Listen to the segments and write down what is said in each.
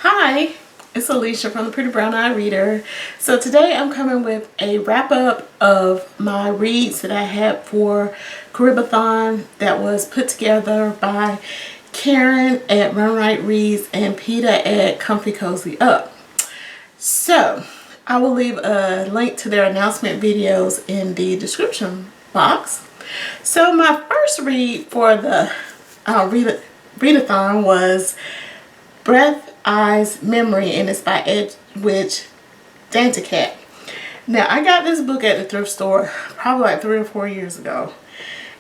Hi, it's Alicia from the Pretty Brown Eye Reader. So today I'm coming with a wrap up of my reads that I had for Caribathon that was put together by Karen at Run Right Reads and Peter at Comfy Cozy Up. So I will leave a link to their announcement videos in the description box. So my first read for the readathon was Breath, Eyes, Memory, and it's by Edwidge, Danticat. Now, I got this book at the thrift store probably like 3 or 4 years ago,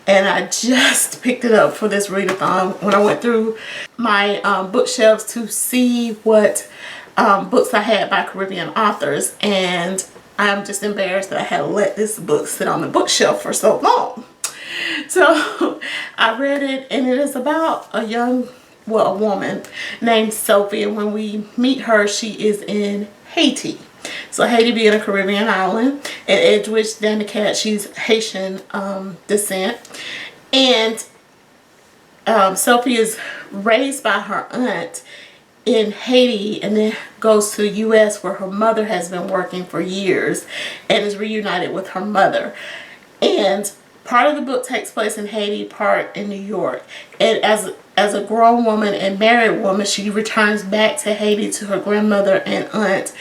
and I just picked it up for this readathon when I went through my bookshelves to see what books I had by Caribbean authors, and I'm just embarrassed that I had let this book sit on the bookshelf for so long. So I read it, and it is about a woman named Sophie, and when we meet her, she is in Haiti. So Haiti being a Caribbean island, and Edwidge Danticat, she's Haitian descent, and Sophie is raised by her aunt in Haiti and then goes to the U.S. where her mother has been working for years and is reunited with her mother. And part of the book takes place in Haiti, part in New York. And as a grown woman and married woman, she returns back to Haiti to her grandmother and aunt.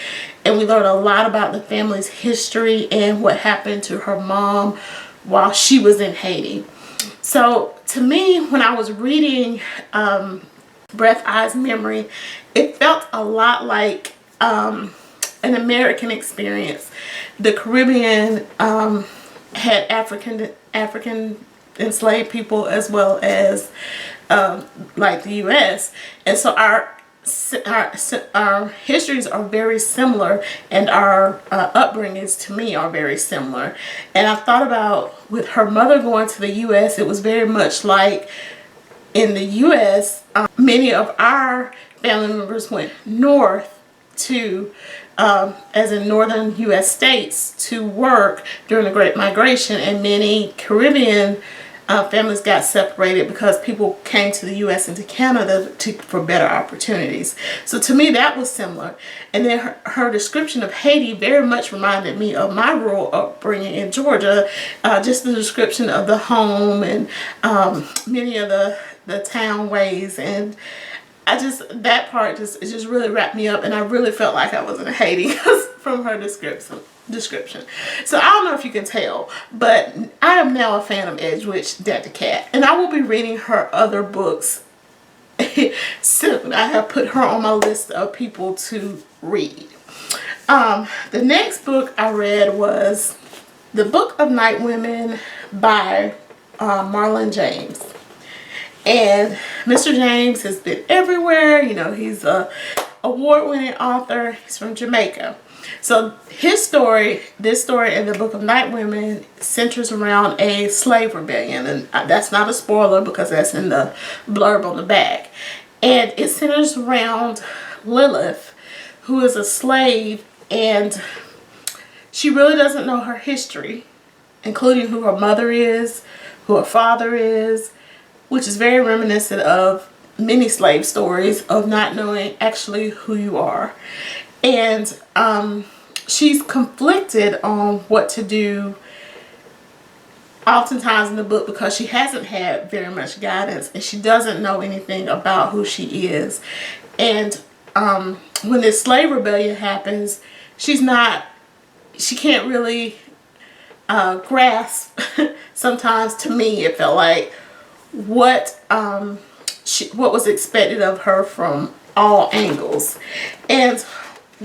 And we learn a lot about the family's history and what happened to her mom while she was in Haiti. So to me, when I was reading Breath, Eyes, Memory, it felt a lot like an American experience. The Caribbean had African enslaved people as well as like the U.S. And so our histories are very similar, and our upbringings to me are very similar. And I thought about with her mother going to the U.S., it was very much like in the U.S., many of our family members went north to as in northern U.S. states to work during the Great Migration, and many Caribbean families got separated because people came to the U.S. and to Canada for better opportunities. So to me that was similar. And then her description of Haiti very much reminded me of my rural upbringing in Georgia, just the description of the home and many of the town ways, and that part just really wrapped me up, and I really felt like I was in Haiti from her description. So I don't know if you can tell, but I am now a fan of Edwidge Danticat, and I will be reading her other books soon. I have put her on my list of people to read. The next book I read was The Book of Night Women by Marlon James. And Mr. James has been everywhere. You know, he's a award-winning author. He's from Jamaica. So this story in the Book of Night Women centers around a slave rebellion. And that's not a spoiler because that's in the blurb on the back. And it centers around Lilith, who is a slave, and she really doesn't know her history, including who her mother is, who her father is, which is very reminiscent of many slave stories of not knowing actually who you are. And she's conflicted on what to do oftentimes in the book because she hasn't had very much guidance and she doesn't know anything about who she is. And when this slave rebellion happens, she can't really grasp sometimes. To me it felt like what was expected of her from all angles. And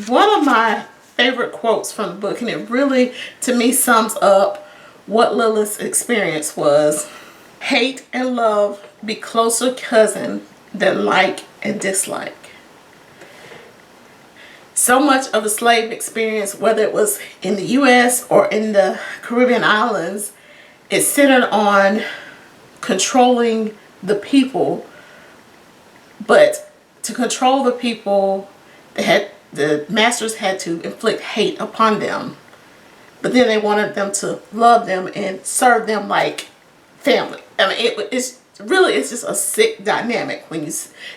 one of my favorite quotes from the book, and it really to me sums up what Lilith's experience was: hate and love be closer cousin than like and dislike. So much of the slave experience, whether it was in the U.S. or in the Caribbean islands, is centered on controlling the people. But to control the people, the masters had to inflict hate upon them, but then they wanted them to love them and serve them like family. I mean, really, it's just a sick dynamic when you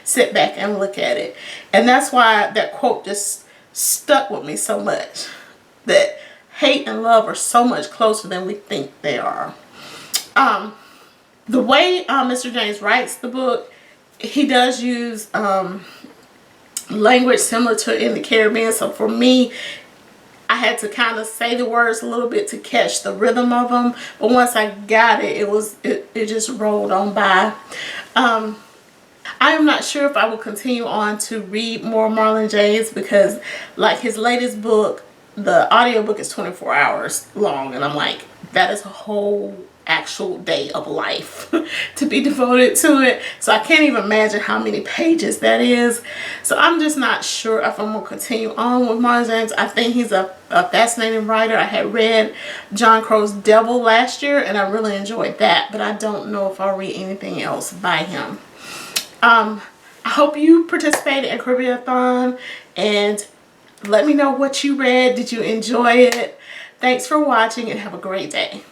sit back and look at it. And that's why that quote just stuck with me so much, that hate and love are so much closer than we think they are. The way Mr. James writes the book, he does use language similar to in the Caribbean. So for me, I had to kind of say the words a little bit to catch the rhythm of them. But once I got it, it just rolled on by. I am not sure if I will continue on to read more Marlon James, because like his latest book, the audiobook is 24 hours long, and I'm like, that is a whole actual day of life to be devoted to it. So I can't even imagine how many pages that is. So I'm just not sure if I'm going to continue on with Marlon James. I think he's a fascinating writer. I had read John Crow's Devil last year, and I really enjoyed that, but I don't know if I'll read anything else by him. I hope you participated in Caribbean-a-thon, and let me know what you read. Did you enjoy it? Thanks for watching, and have a great day.